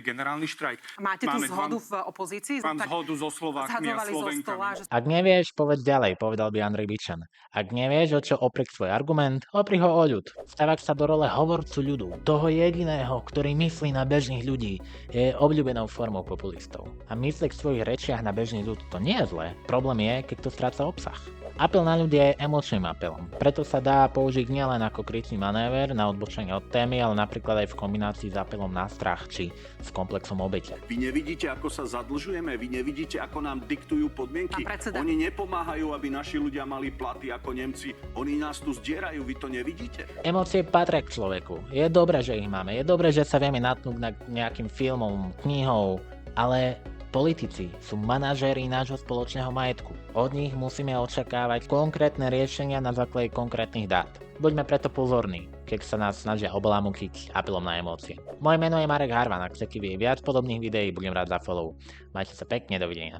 generálny štrajk. Máte tu zhodu v opozícii? Mám zhodu so Slovákmi a zhadzovali zo stola, Slovenkami. že Ak nevieš, povedz ďalej, povedal by Andrej Bičan. Ak nevieš, o čo oprieť svoj argument, opri ho o ľud. Stavák sa do role hovorcu ľudu, toho jediného, ktorý myslí na bežných ľudí, je obľúbenou formou populistov. A myslieť v svojich rečiach na bežný ľud to nie je zlé, problém je, keď to stráca obsah. Apel na ľud je emočným apelom, preto sa dá použiť nielen ako krytý manéver na odbočenie od témy, ale napríklad aj v kombinácii s apelom na strach či s komplexom obete. Vy nevidíte, ako sa zadlžujeme? Vy nevidíte, ako nám diktujú podmienky? Pán predseda. Oni nepomáhajú, aby naši ľudia mali platy ako Nemci. Oni nás tu zdierajú, vy to nevidíte? Emócie patria k človeku. Je dobré, že ich máme. Je dobré, že sa vieme natnúť nad nejakým filmom, knihou, ale politici sú manažéri nášho spoločného majetku. Od nich musíme očakávať konkrétne riešenia na základe konkrétnych dát. Buďme preto pozorní, keď sa nás snažia oblámukiť apelom na emócie. Moje meno je Marek Harvan, ak chcete vidieť viac podobných videí, budem rád za follow. Majte sa pekne, dovidenia.